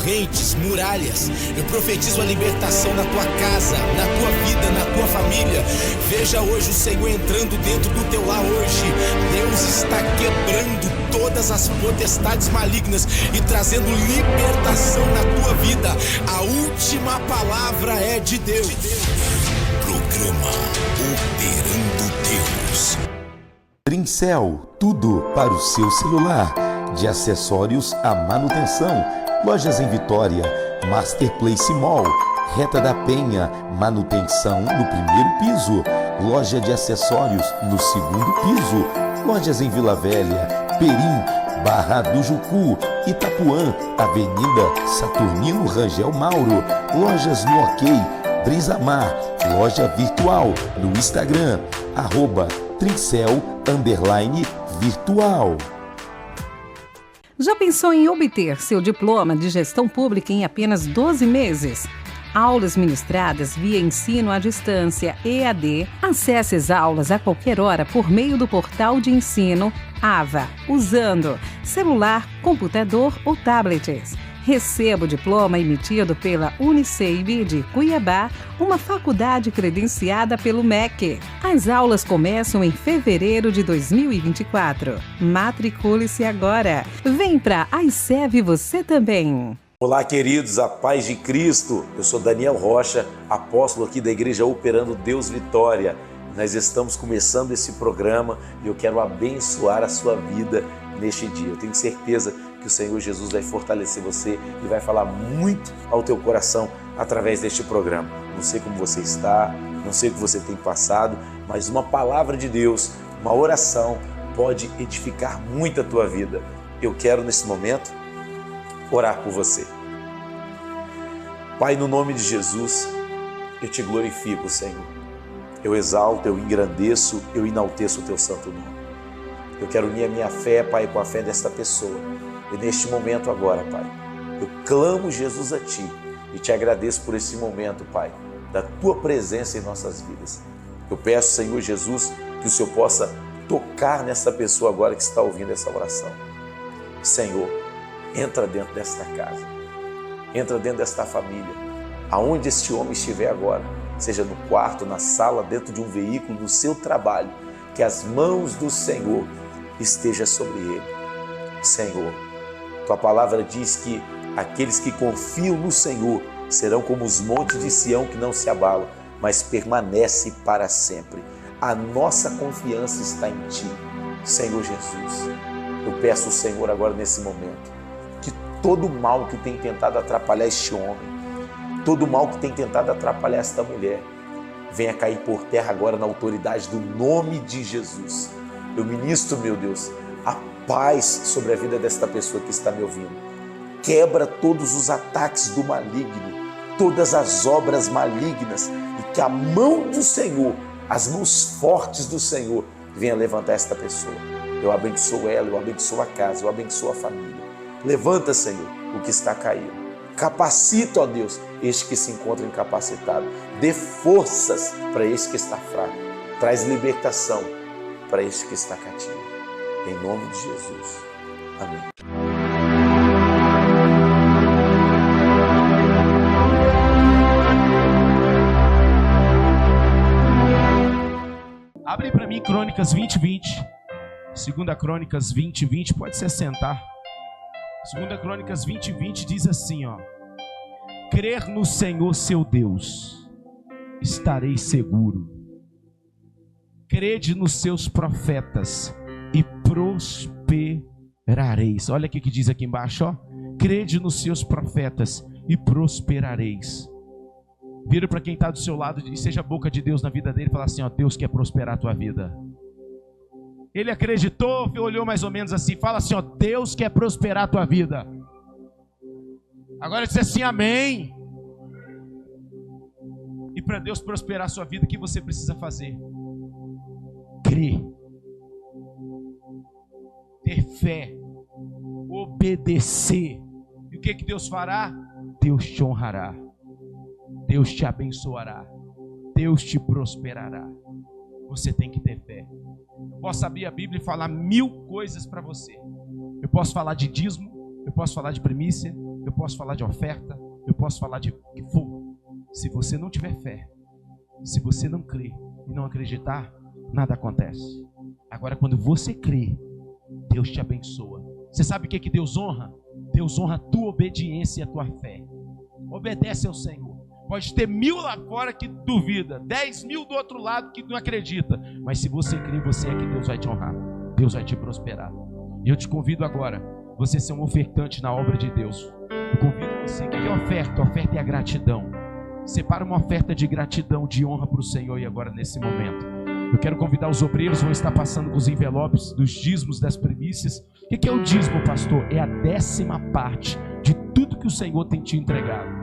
correntes, muralhas. Eu profetizo a libertação na tua casa, na tua vida, na tua família. Veja hoje o Senhor entrando dentro do teu lar hoje. Deus está quebrando todas as potestades malignas e trazendo libertação na tua vida. A última palavra é de Deus. Programa Operando Deus. Trincel, tudo para o seu celular, de acessórios à manutenção. Lojas em Vitória, Masterplace Mall, Reta da Penha, manutenção no primeiro piso. Loja de acessórios no segundo piso. Lojas em Vila Velha, Perim, Barra do Jucu, Itapuã, Avenida Saturnino Rangel Mauro. Lojas no OK, Brisamar, loja virtual no Instagram, @Trincel_virtual. Já pensou em obter seu diploma de gestão pública em apenas 12 meses? Aulas ministradas via ensino à distância, EAD. Acesse as aulas a qualquer hora por meio do portal de ensino AVA, usando celular, computador ou tablets. Receba o diploma emitido pela Uniceib de Cuiabá, uma faculdade credenciada pelo MEC. As aulas começam em fevereiro de 2024. Matricule-se agora. Vem para a ICEV você também. Olá, queridos, a paz de Cristo. Eu sou Daniel Rocha, apóstolo aqui da Igreja Operando Deus Vitória. Nós estamos começando esse programa e eu quero abençoar a sua vida neste dia. Eu tenho certeza que o Senhor Jesus vai fortalecer você e vai falar muito ao teu coração através deste programa. Não sei como você está, não sei o que você tem passado, mas uma palavra de Deus, uma oração pode edificar muito a tua vida. Eu quero nesse momento orar por você. Pai, no nome de Jesus, eu te glorifico, Senhor. Eu exalto, eu engrandeço, eu enalteço o teu santo nome. Eu quero unir a minha fé, Pai, com a fé desta pessoa. E neste momento agora, Pai, eu clamo Jesus a Ti e te agradeço por esse momento, Pai, da Tua presença em nossas vidas. Eu peço, Senhor Jesus, que o Senhor possa tocar nessa pessoa agora que está ouvindo essa oração. Senhor, entra dentro desta casa, entra dentro desta família, aonde este homem estiver agora, seja no quarto, na sala, dentro de um veículo, no seu trabalho, que as mãos do Senhor estejam sobre ele. Senhor, Tua palavra diz que aqueles que confiam no Senhor serão como os montes de Sião que não se abalam, mas permanecem para sempre. A nossa confiança está em Ti, Senhor Jesus. Eu peço ao Senhor agora nesse momento, que todo mal que tem tentado atrapalhar este homem, todo mal que tem tentado atrapalhar esta mulher, venha cair por terra agora na autoridade do nome de Jesus. Eu ministro, meu Deus, a paz sobre a vida desta pessoa que está me ouvindo. Quebra todos os ataques do maligno, todas as obras malignas, e que a mão do Senhor, as mãos fortes do Senhor, venha levantar esta pessoa. Eu abençoo ela, eu abençoo a casa, eu abençoo a família. Levanta, Senhor, o que está caído. Capacita, ó Deus, este que se encontra incapacitado. Dê forças para este que está fraco. Traz libertação para este que está cativo. Em nome de Jesus. Amém. Abre para mim Crônicas 20:20. 2 Crônicas 20:20, pode se assentar. 2 Crônicas 20:20 diz assim, ó: crer no Senhor seu Deus, estareis seguro. Crede nos seus profetas e prosperareis. Olha o que diz aqui embaixo, ó. Crede nos seus profetas e prosperareis. Vira para quem está do seu lado e seja a boca de Deus na vida dele e fala assim, ó: Deus quer prosperar a tua vida. Ele acreditou, olhou mais ou menos assim, fala assim, ó: Deus quer prosperar a tua vida. Agora diz assim, amém. E para Deus prosperar a sua vida, o que você precisa fazer? Crer, ter fé, obedecer. E o que Deus fará? Deus te honrará, Deus te abençoará, Deus te prosperará. Você tem que ter fé. Eu posso abrir a Bíblia e falar 1000 coisas para você. Eu posso falar de dízimo, eu posso falar de primícia, eu posso falar de oferta, eu posso falar de o que for. Se você não tiver fé, se você não crer e não acreditar, nada acontece. Agora, quando você crê, Deus te abençoa. Você sabe o que Deus honra? Deus honra a tua obediência e a tua fé. Obedece ao Senhor. Pode ter 1000 lá fora que duvida, 10.000 do outro lado que não acredita, mas se você crê, você é que Deus vai te honrar, Deus vai te prosperar. E eu te convido agora, você ser um ofertante na obra de Deus. Eu convido você, o que é oferta? Oferta é a gratidão. Separa uma oferta de gratidão, de honra para o Senhor. E agora, nesse momento, eu quero convidar os obreiros, vão estar passando com os envelopes dos dízimos, das primícias. O que é o dízimo, pastor? É a 10ª parte de tudo que o Senhor tem te entregado.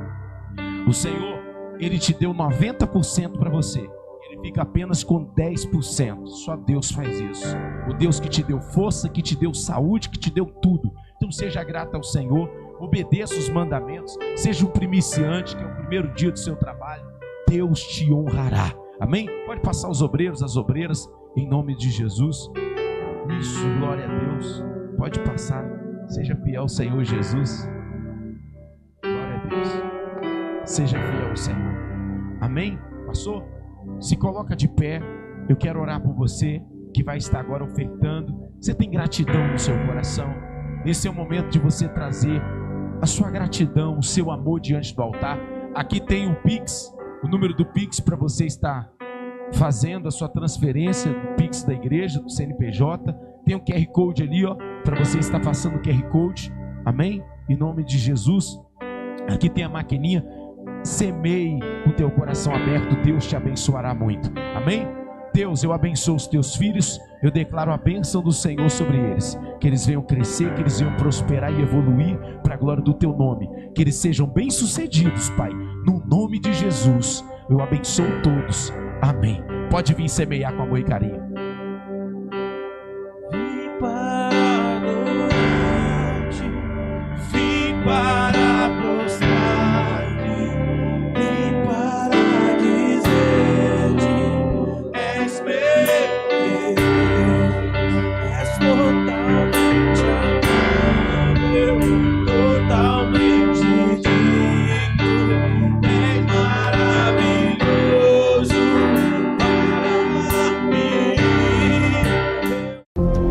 O Senhor, Ele te deu 90% para você, Ele fica apenas com 10%. Só Deus faz isso. O Deus que te deu força, que te deu saúde, que te deu tudo. Então seja grato ao Senhor, obedeça os mandamentos, seja um primiciante, que é o primeiro dia do seu trabalho. Deus te honrará. Amém? Pode passar os obreiros, as obreiras, em nome de Jesus. Isso, glória a Deus. Pode passar. Seja fiel ao Senhor Jesus. Glória a Deus. Seja fiel ao Senhor. Amém? Passou? Se coloca de pé. Eu quero orar por você que vai estar agora ofertando. Você tem gratidão no seu coração? Esse é o momento de você trazer a sua gratidão, o seu amor diante do altar. Aqui tem o Pix, o número do Pix para você estar fazendo a sua transferência do Pix da igreja, do CNPJ. Tem o QR Code ali, ó, para você estar passando o QR Code. Amém? Em nome de Jesus. Aqui tem a maquininha. Semeie com o teu coração aberto, Deus te abençoará muito. Amém? Deus, eu abençoo os teus filhos, eu declaro a bênção do Senhor sobre eles, que eles venham crescer, que eles venham prosperar e evoluir para a glória do teu nome, que eles sejam bem-sucedidos, Pai, no nome de Jesus, eu abençoo todos, amém. Pode vir semear com amor e carinho. Vim para adorar-te, vim para prostrar-te, vim para dizer-te: és meu Deus, és totalmente amável, totalmente digno, és maravilhoso para mim.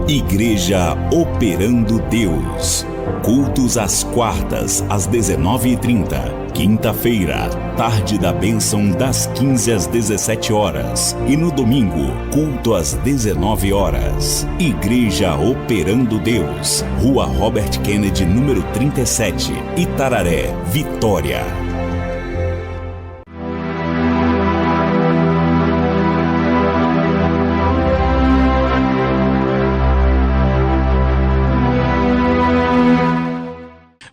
Igreja Operando Deus. Cultos às quartas, às 19h30. Quinta-feira, tarde da bênção, das 15 às 17 horas. E no domingo, culto às 19 horas. Igreja Operando Deus. Rua Robert Kennedy, número 37. Itararé, Vitória.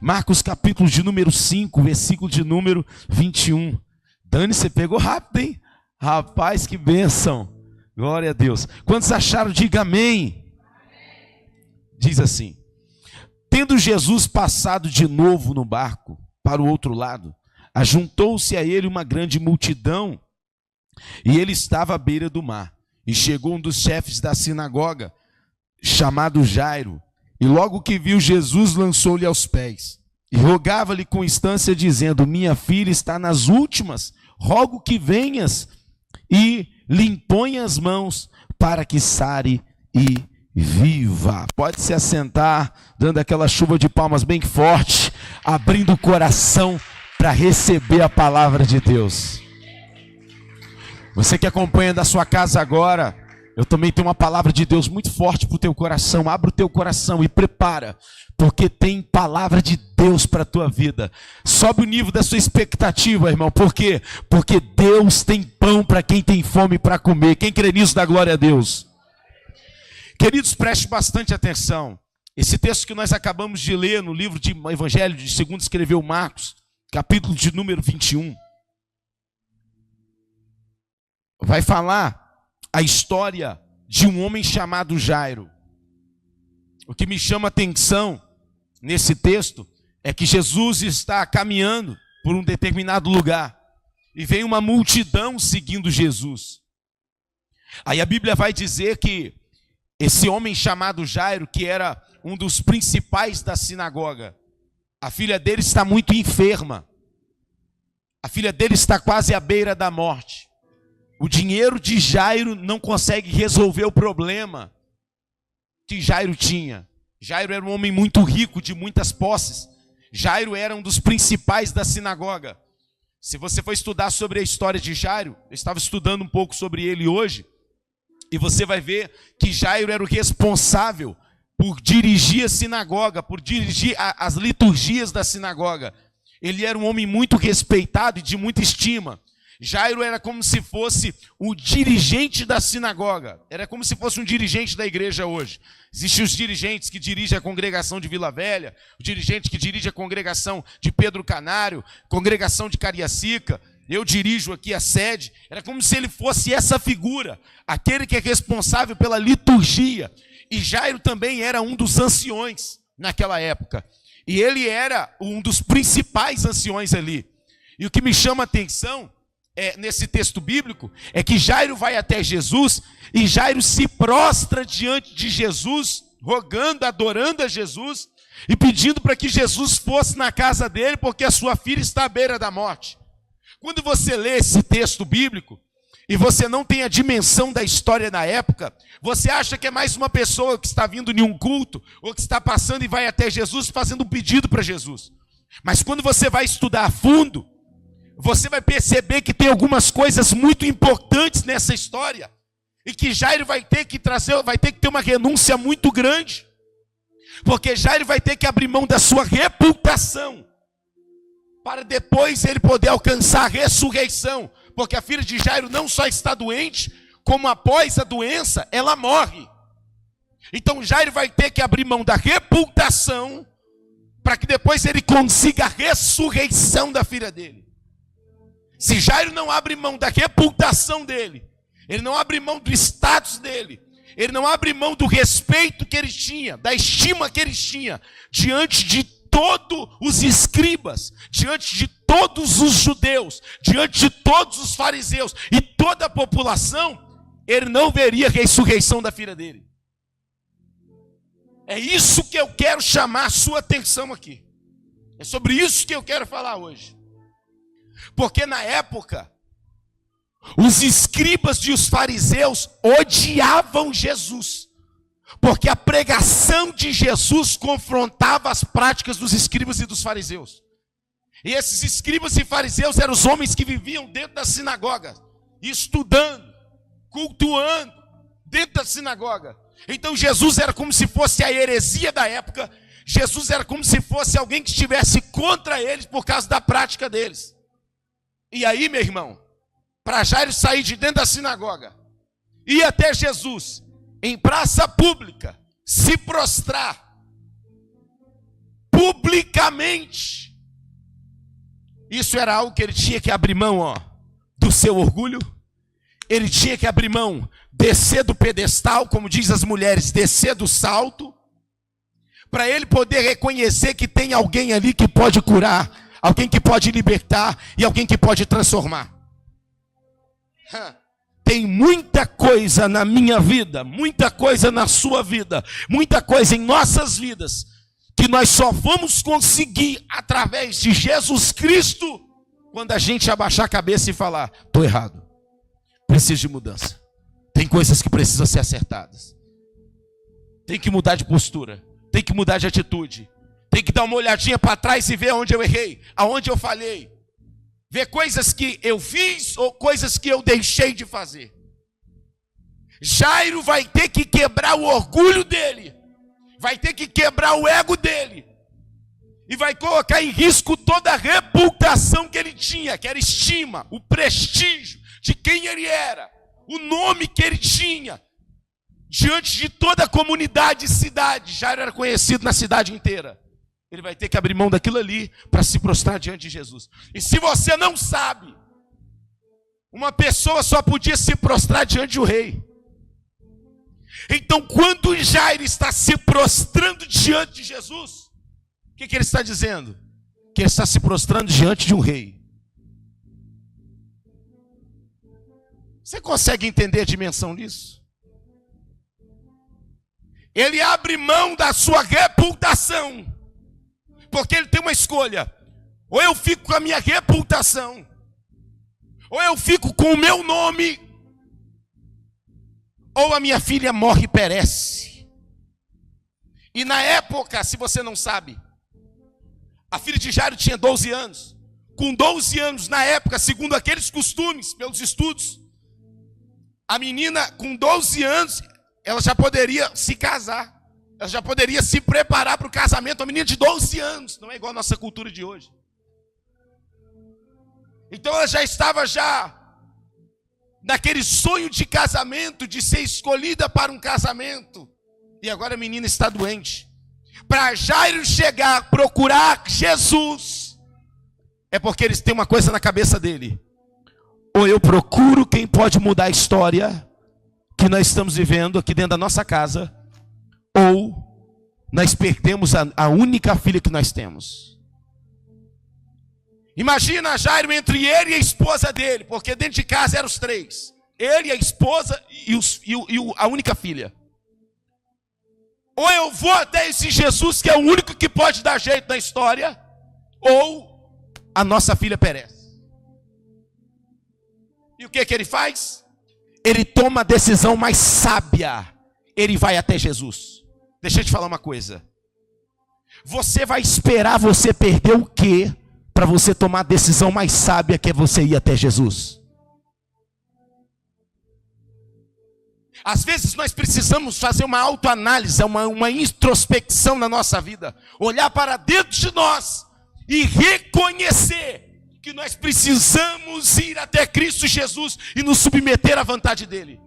Marcos capítulo de número 5, versículo de número 21. Dani, você pegou rápido, hein? Rapaz, que bênção. Glória a Deus. Quantos acharam? Diga amém. Diz assim: tendo Jesus passado de novo no barco para o outro lado, ajuntou-se a ele uma grande multidão, e ele estava à beira do mar. E chegou um dos chefes da sinagoga, chamado Jairo, e logo que viu Jesus, lançou-lhe aos pés e rogava-lhe com instância, dizendo: minha filha está nas últimas, rogo que venhas e lhe impõe as mãos para que sare e viva. Pode se assentar, dando aquela chuva de palmas bem forte, abrindo o coração para receber a palavra de Deus. Você que acompanha da sua casa agora, eu também tenho uma palavra de Deus muito forte para o teu coração. Abra o teu coração e prepara, porque tem palavra de Deus para a tua vida. Sobe o nível da sua expectativa, irmão. Por quê? Porque Deus tem pão para quem tem fome para comer. Quem crê nisso, dá glória a Deus. Queridos, preste bastante atenção. Esse texto que nós acabamos de ler no livro de Evangelho de segundo escreveu Marcos, capítulo de número 21, vai falar a história de um homem chamado Jairo. O que me chama a atenção nesse texto é que Jesus está caminhando por um determinado lugar e vem uma multidão seguindo Jesus. Aí a Bíblia vai dizer que esse homem chamado Jairo, que era um dos principais da sinagoga, A filha dele está muito enferma. A filha dele está quase à beira da morte. O dinheiro de Jairo não consegue resolver o problema que Jairo tinha. Jairo era um homem muito rico, de muitas posses. Jairo era um dos principais da sinagoga. Se você for estudar sobre a história de Jairo, eu estava estudando um pouco sobre ele hoje, e você vai ver que Jairo era o responsável por dirigir a sinagoga, por dirigir as liturgias da sinagoga. Ele era um homem muito respeitado e de muita estima. Jairo era como se fosse o dirigente da sinagoga. Era como se fosse um dirigente da igreja hoje. Existem os dirigentes que dirigem a congregação de Vila Velha, o dirigente que dirige a congregação de Pedro Canário, congregação de Cariacica. Eu dirijo aqui a sede. Era como se ele fosse essa figura, aquele que é responsável pela liturgia. E Jairo também era um dos anciões naquela época. E ele era um dos principais anciões ali. E o que me chama a atenção nesse texto bíblico é que Jairo vai até Jesus e Jairo se prostra diante de Jesus, rogando, adorando a Jesus e pedindo para que Jesus fosse na casa dele, porque a sua filha está à beira da morte. Quando você lê esse texto bíblico e você não tem a dimensão da história da época, você acha que é mais uma pessoa que está vindo em um culto ou que está passando e vai até Jesus fazendo um pedido para Jesus. Mas quando você vai estudar a fundo, você vai perceber que tem algumas coisas muito importantes nessa história e que Jairo vai ter que ter uma renúncia muito grande, porque Jairo vai ter que abrir mão da sua reputação para depois ele poder alcançar a ressurreição, porque a filha de Jairo não só está doente, como após a doença ela morre. Então Jairo vai ter que abrir mão da reputação para que depois ele consiga a ressurreição da filha dele. Se Jairo não abre mão da reputação dele, ele não abre mão do status dele, ele não abre mão do respeito que ele tinha, da estima que ele tinha, diante de todos os escribas, diante de todos os judeus, diante de todos os fariseus e toda a população, ele não veria a ressurreição da filha dele. É isso que eu quero chamar a sua atenção aqui. É sobre isso que eu quero falar hoje. Porque na época, os escribas e os fariseus odiavam Jesus, porque a pregação de Jesus confrontava as práticas dos escribas e dos fariseus. E esses escribas e fariseus eram os homens que viviam dentro da sinagoga, estudando, cultuando, dentro da sinagoga. Então Jesus era como se fosse a heresia da época, Jesus era como se fosse alguém que estivesse contra eles por causa da prática deles. E aí, meu irmão, para Jairo sair de dentro da sinagoga, ir até Jesus, em praça pública, se prostrar, publicamente, isso era algo que ele tinha que abrir mão, do seu orgulho, ele tinha que abrir mão, descer do pedestal, como diz as mulheres, descer do salto, para ele poder reconhecer que tem alguém ali que pode curar, alguém que pode libertar e alguém que pode transformar. Tem muita coisa na minha vida, muita coisa na sua vida, muita coisa em nossas vidas, que nós só vamos conseguir através de Jesus Cristo, quando a gente abaixar a cabeça e falar: estou errado, preciso de mudança, tem coisas que precisam ser acertadas, tem que mudar de postura, tem que mudar de atitude, tem que dar uma olhadinha para trás e ver onde eu errei, aonde eu falhei. Ver coisas que eu fiz ou coisas que eu deixei de fazer. Jairo vai ter que quebrar o orgulho dele. Vai ter que quebrar o ego dele. E vai colocar em risco toda a reputação que ele tinha, que era estima, o prestígio de quem ele era, o nome que ele tinha. Diante de toda a comunidade e cidade, Jairo era conhecido na cidade inteira. Ele vai ter que abrir mão daquilo ali para se prostrar diante de Jesus. E se você não sabe, uma pessoa só podia se prostrar diante do rei. Então, quando Jairo está se prostrando diante de Jesus, o que ele está dizendo? Que ele está se prostrando diante de um rei. Você consegue entender a dimensão disso? Ele abre mão da sua reputação Porque ele tem uma escolha: ou eu fico com a minha reputação, ou eu fico com o meu nome, ou a minha filha morre e perece. E na época, se você não sabe, a filha de Jairo tinha 12 anos. Com 12 anos, na época, segundo aqueles costumes, pelos estudos, a menina com 12 anos, ela já poderia se casar. Ela já poderia se preparar para o casamento. Uma menina de 12 anos, não é igual a nossa cultura de hoje. Então ela já estava naquele sonho de casamento, de ser escolhida para um casamento. E agora a menina está doente. Para Jairo chegar, procurar Jesus, é porque eles têm uma coisa na cabeça dele: ou eu procuro quem pode mudar a história que nós estamos vivendo aqui dentro da nossa casa, ou nós perdemos a única filha que nós temos. Imagina Jairo entre ele e a esposa dele, porque dentro de casa eram os três: ele, a esposa e a única filha. Ou eu vou até esse Jesus que é o único que pode dar jeito na história, ou a nossa filha perece. E o que ele faz? Ele toma a decisão mais sábia. Ele vai até Jesus. Deixa eu te falar uma coisa. Você vai esperar você perder o quê para você tomar a decisão mais sábia, que é você ir até Jesus? Às vezes nós precisamos fazer uma autoanálise, uma introspecção na nossa vida. Olhar para dentro de nós e reconhecer que nós precisamos ir até Cristo Jesus e nos submeter à vontade dele.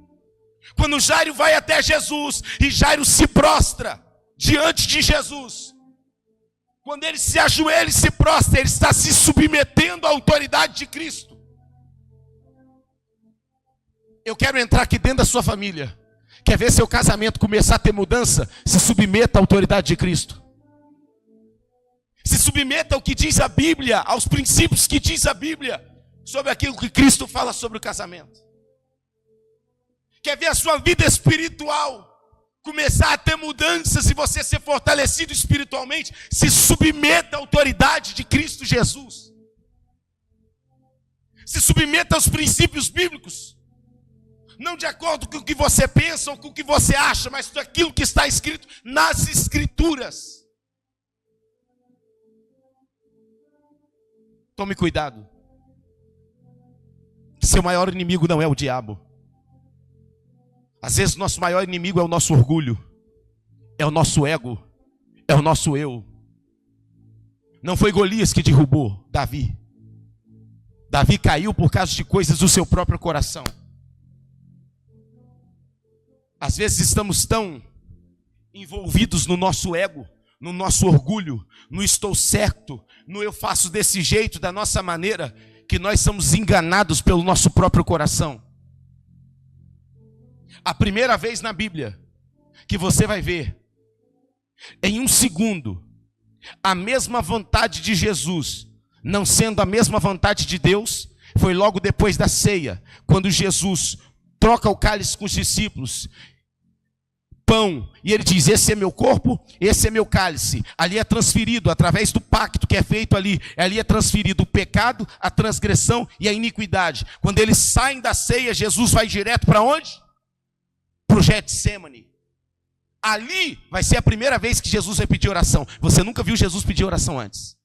Quando Jairo vai até Jesus e Jairo se prostra diante de Jesus, quando ele se ajoelha e se prostra, ele está se submetendo à autoridade de Cristo. Eu quero entrar aqui dentro da sua família. Quer ver seu casamento começar a ter mudança? Se submeta à autoridade de Cristo. Se submeta ao que diz a Bíblia, aos princípios que diz a Bíblia, sobre aquilo que Cristo fala sobre o casamento. Quer ver a sua vida espiritual começar a ter mudanças e você ser fortalecido espiritualmente? Se submeta à autoridade de Cristo Jesus. Se submeta aos princípios bíblicos. Não de acordo com o que você pensa ou com o que você acha, mas com aquilo que está escrito nas Escrituras. Tome cuidado. Seu maior inimigo não é o diabo. Às vezes nosso maior inimigo é o nosso orgulho, é o nosso ego, é o nosso eu. Não foi Golias que derrubou Davi. Davi caiu por causa de coisas do seu próprio coração. Às vezes estamos tão envolvidos no nosso ego, no nosso orgulho, no estou certo, no eu faço desse jeito, da nossa maneira, que nós somos enganados pelo nosso próprio coração. A primeira vez na Bíblia que você vai ver, em um segundo, a mesma vontade de Jesus, não sendo a mesma vontade de Deus, foi logo depois da ceia, quando Jesus troca o cálice com os discípulos, pão, e ele diz: esse é meu corpo, esse é meu cálice. Ali é transferido, através do pacto que é feito ali é transferido o pecado, a transgressão e a iniquidade. Quando eles saem da ceia, Jesus vai direto para onde? Para o Getsêmani. Ali vai ser a primeira vez que Jesus vai pedir oração. Você nunca viu Jesus pedir oração antes.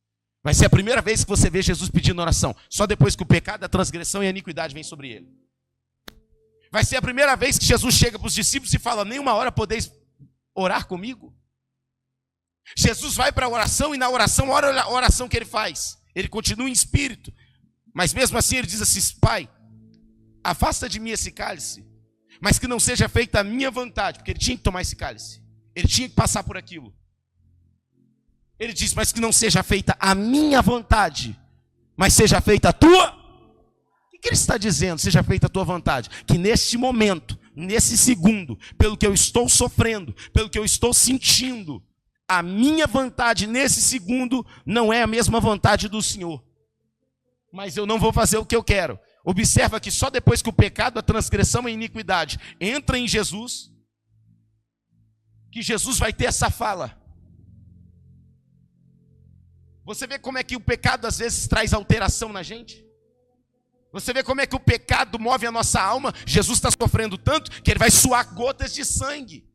Vai ser a primeira vez que você vê Jesus pedindo oração. Só depois que o pecado, a transgressão e a iniquidade vem sobre ele. Vai ser a primeira vez que Jesus chega para os discípulos e fala: nem uma hora podeis orar comigo? Jesus vai para a oração e na oração, olha a oração que ele faz. Ele continua em espírito. Mas mesmo assim ele diz assim: Pai, afasta de mim esse cálice, mas que não seja feita a minha vontade. Porque ele tinha que tomar esse cálice. Ele tinha que passar por aquilo. Ele diz: mas que não seja feita a minha vontade, mas seja feita a tua. O que ele está dizendo? Seja feita a tua vontade. Que neste momento, nesse segundo, pelo que eu estou sofrendo, pelo que eu estou sentindo, a minha vontade nesse segundo não é a mesma vontade do Senhor. Mas eu não vou fazer o que eu quero. Observa que só depois que o pecado, a transgressão e a iniquidade entra em Jesus, que Jesus vai ter essa fala. Você vê como é que o pecado às vezes traz alteração na gente? Você vê como é que o pecado move a nossa alma? Jesus está sofrendo tanto que ele vai suar gotas de sangue.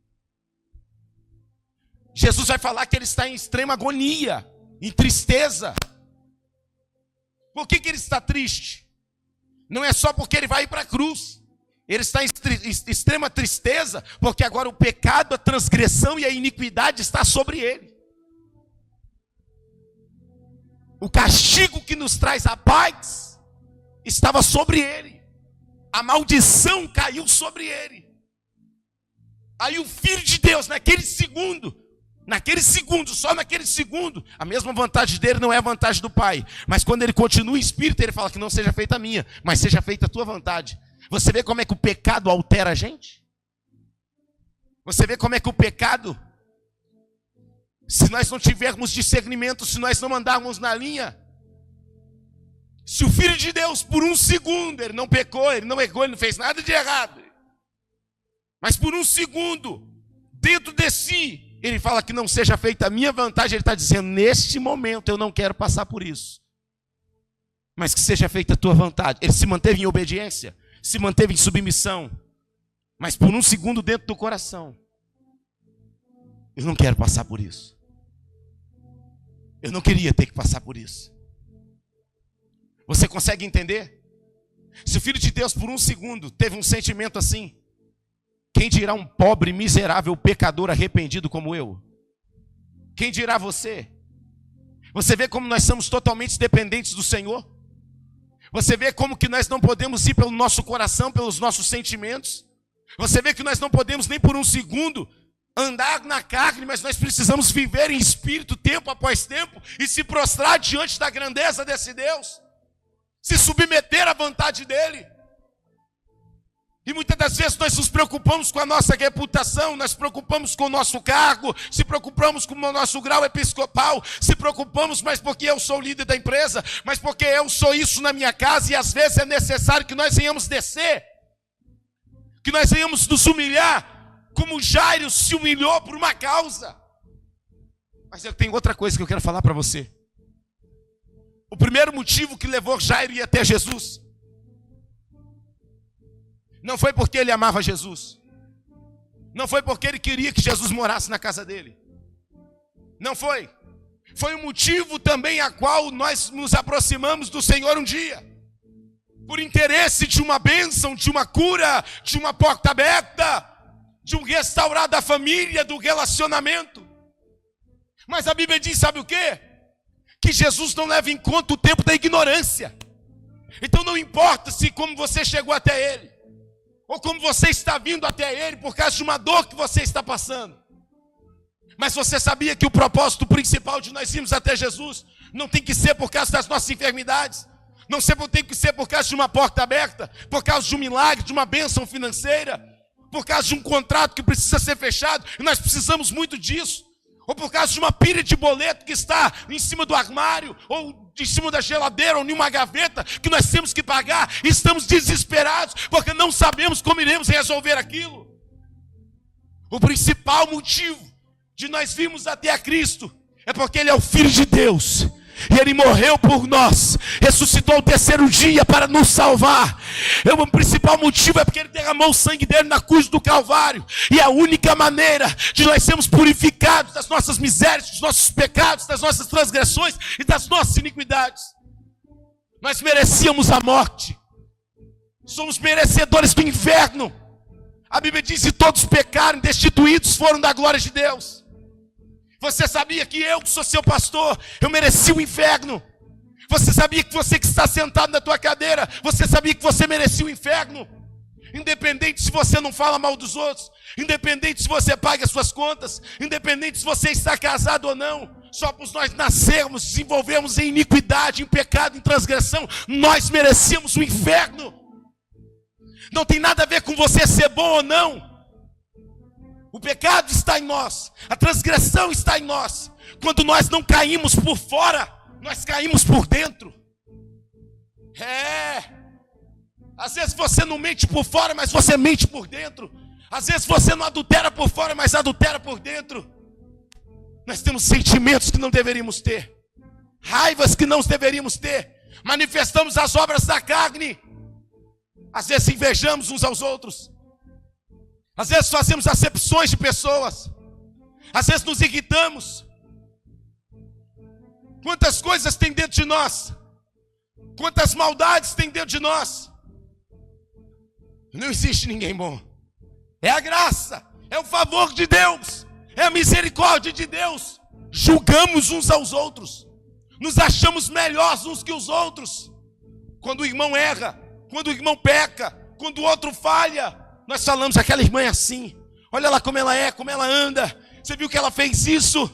Jesus vai falar que ele está em extrema agonia, em tristeza. Por que ele está triste? Não é só porque ele vai ir para a cruz. Ele está em extrema tristeza porque agora o pecado, a transgressão e a iniquidade está sobre ele. O castigo que nos traz a paz estava sobre ele. A maldição caiu sobre ele. Aí o Filho de Deus, naquele segundo, só naquele segundo, a mesma vontade dele não é a vontade do Pai. Mas quando ele continua em espírito, ele fala que não seja feita a minha, mas seja feita a tua vontade. Você vê como é que o pecado altera a gente? Você vê como é que o pecado, se nós não tivermos discernimento, se nós não andarmos na linha, se o Filho de Deus, por um segundo, ele não pecou, ele não errou, ele não fez nada de errado, mas por um segundo, dentro de si, ele fala que não seja feita a minha vontade, ele está dizendo, neste momento eu não quero passar por isso, mas que seja feita a tua vontade. Ele se manteve em obediência, se manteve em submissão, mas por um segundo dentro do coração, eu não quero passar por isso. Eu não queria ter que passar por isso. Você consegue entender? Se o Filho de Deus por um segundo teve um sentimento assim, quem dirá um pobre, miserável, pecador arrependido como eu? Quem dirá você? Você vê como nós somos totalmente dependentes do Senhor? Você vê como que nós não podemos ir pelo nosso coração, pelos nossos sentimentos? Você vê que nós não podemos nem por um segundo andar na carne, mas nós precisamos viver em espírito, tempo após tempo, e se prostrar diante da grandeza desse Deus, se submeter à vontade dEle. E muitas das vezes nós nos preocupamos com a nossa reputação, nós nos preocupamos com o nosso cargo, se preocupamos com o nosso grau episcopal, se preocupamos, mas porque eu sou líder da empresa, mas porque eu sou isso na minha casa, e às vezes é necessário que nós venhamos descer, que nós venhamos nos humilhar, como Jairo se humilhou por uma causa. Mas eu tenho outra coisa que eu quero falar para você. O primeiro motivo que levou Jairo a ir até Jesus não foi porque ele amava Jesus, não foi porque ele queria que Jesus morasse na casa dele, não foi. Foi o motivo também a qual nós nos aproximamos do Senhor um dia, por interesse de uma bênção, de uma cura, de uma porta aberta, de um restaurar da família, do relacionamento. Mas a Bíblia diz, sabe o quê? Que Jesus não leva em conta o tempo da ignorância. Então não importa se como você chegou até Ele, ou como você está vindo até Ele por causa de uma dor que você está passando. Mas você sabia que o propósito principal de nós irmos até Jesus não tem que ser por causa das nossas enfermidades, não tem que ser por causa de uma porta aberta, por causa de um milagre, de uma bênção financeira, por causa de um contrato que precisa ser fechado, e nós precisamos muito disso, ou por causa de uma pilha de boleto que está em cima do armário, ou em cima da geladeira, ou em uma gaveta, que nós temos que pagar, e estamos desesperados, porque não sabemos como iremos resolver aquilo. O principal motivo de nós virmos até a Cristo, é porque Ele é o Filho de Deus, e Ele morreu por nós, ressuscitou ao terceiro dia para nos salvar. O principal motivo é porque Ele derramou o sangue dele na cruz do Calvário. E a única maneira de nós sermos purificados das nossas misérias, dos nossos pecados, das nossas transgressões e das nossas iniquidades. Nós merecíamos a morte, somos merecedores do inferno. A Bíblia diz que todos pecaram, destituídos foram da glória de Deus. Você sabia que eu, que sou seu pastor, eu mereci o inferno? Você sabia que você que está sentado na tua cadeira, você sabia que você merecia o inferno? Independente se você não fala mal dos outros, independente se você paga as suas contas, independente se você está casado ou não, só por nós nascermos, desenvolvermos em iniquidade, em pecado, em transgressão, nós merecíamos o inferno. Não tem nada a ver com você ser bom ou não. O pecado está em nós, a transgressão está em nós. Quando nós não caímos por fora, nós caímos por dentro. Às vezes você não mente por fora, mas você mente por dentro. Às vezes você não adultera por fora, mas adultera por dentro. Nós temos sentimentos que não deveríamos ter, raivas que não deveríamos ter, manifestamos as obras da carne. Às vezes invejamos uns aos outros, às vezes fazemos acepções de pessoas, às vezes nos irritamos. Quantas coisas tem dentro de nós, quantas maldades tem dentro de nós. Não existe ninguém bom. É a graça, é o favor de Deus, é a misericórdia de Deus. Julgamos uns aos outros, nos achamos melhores uns que os outros. Quando o irmão erra, quando o irmão peca, quando o outro falha, nós falamos: aquela irmã é assim, olha lá como ela é, como ela anda. Você viu que ela fez isso?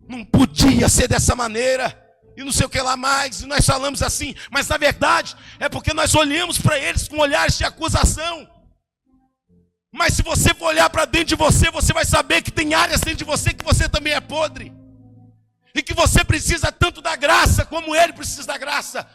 Não podia ser dessa maneira. E não sei o que lá mais, e nós falamos assim. Mas na verdade é porque nós olhamos para eles com olhares de acusação. Mas se você for olhar para dentro de você, você vai saber que tem áreas dentro de você que você também é podre, e que você precisa tanto da graça como ele precisa da graça,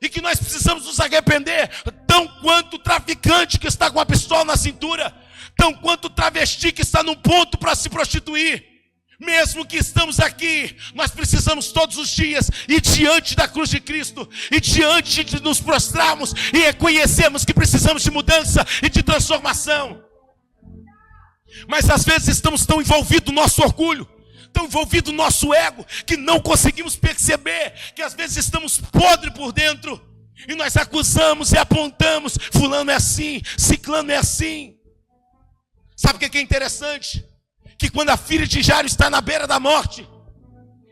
e que nós precisamos nos arrepender, tão quanto o traficante que está com a pistola na cintura, tão quanto o travesti que está num ponto para se prostituir. Mesmo que estamos aqui, nós precisamos todos os dias ir diante da cruz de Cristo, e diante de nos prostrarmos e reconhecermos que precisamos de mudança e de transformação. Mas às vezes estamos tão envolvidos no nosso orgulho, tão envolvidos no nosso ego, que não conseguimos perceber que às vezes estamos podres por dentro, e nós acusamos e apontamos: fulano é assim, ciclano é assim. Sabe o que é interessante? Que quando a filha de Jairo está na beira da morte,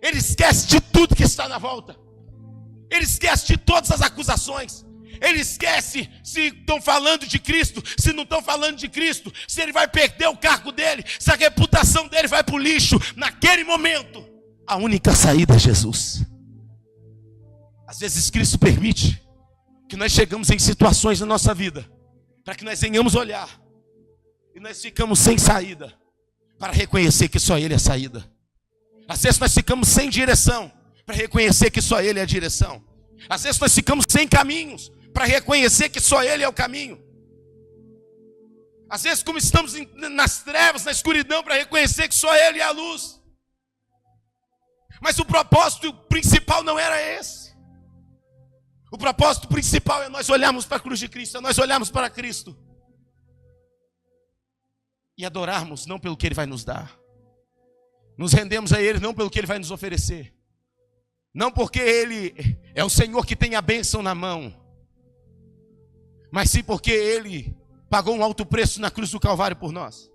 ele esquece de tudo que está na volta. Ele esquece de todas as acusações. Ele esquece se estão falando de Cristo, se não estão falando de Cristo, se ele vai perder o cargo dele, se a reputação dele vai para o lixo. Naquele momento, a única saída é Jesus. Às vezes Cristo permite que nós chegamos em situações na nossa vida, para que nós venhamos olhar, e nós ficamos sem saída, para reconhecer que só ele é a saída. Às vezes nós ficamos sem direção, para reconhecer que só ele é a direção. Às vezes nós ficamos sem caminhos, para reconhecer que só ele é o caminho. Às vezes, como estamos nas trevas, na escuridão, para reconhecer que só ele é a luz. Mas o propósito principal não era esse. O propósito principal é nós olharmos para a cruz de Cristo, é nós olharmos para Cristo e adorarmos não pelo que ele vai nos dar, nos rendemos a ele não pelo que ele vai nos oferecer, não porque ele é o Senhor que tem a bênção na mão, mas sim porque ele pagou um alto preço na cruz do Calvário por nós.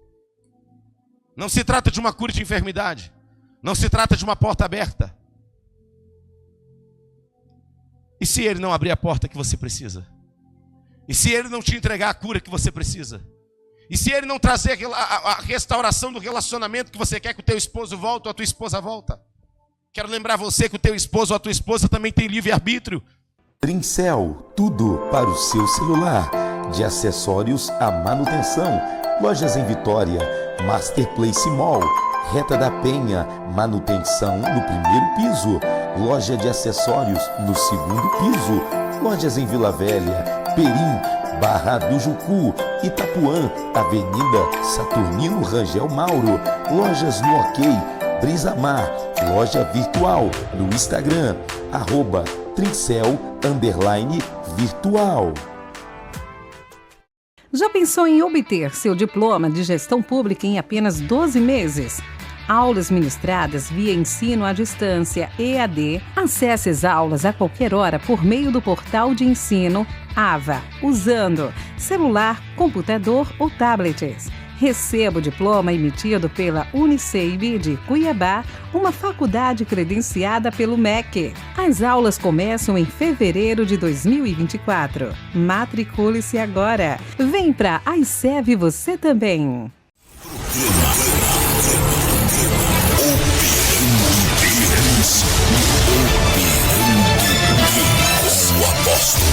Não se trata de uma cura de enfermidade, não se trata de uma porta aberta. E se ele não abrir a porta que você precisa? E se ele não te entregar a cura que você precisa? E se ele não trazer a restauração do relacionamento que você quer que o teu esposo volte ou a tua esposa volta? Quero lembrar você que o teu esposo ou a tua esposa também tem livre-arbítrio. Trincel, tudo para o seu celular, de acessórios à manutenção. Lojas em Vitória, Master Place Mall, Reta da Penha, manutenção no primeiro piso. Loja de acessórios no segundo piso. Lojas em Vila Velha, Perim, Barra do Jucu, Itapuã, Avenida Saturnino Rangel Mauro. Lojas no OK, Brisa Mar, loja virtual no Instagram, @Trincel_virtual. Já pensou em obter seu diploma de gestão pública em apenas 12 meses? Aulas ministradas via ensino à distância, EAD. Acesse as aulas a qualquer hora por meio do portal de ensino AVA, usando celular, computador ou tablets. Receba o diploma emitido pela Uniceib de Cuiabá, uma faculdade credenciada pelo MEC. As aulas começam em fevereiro de 2024. Matricule-se agora. Vem para a ICEV você também. O apóstolo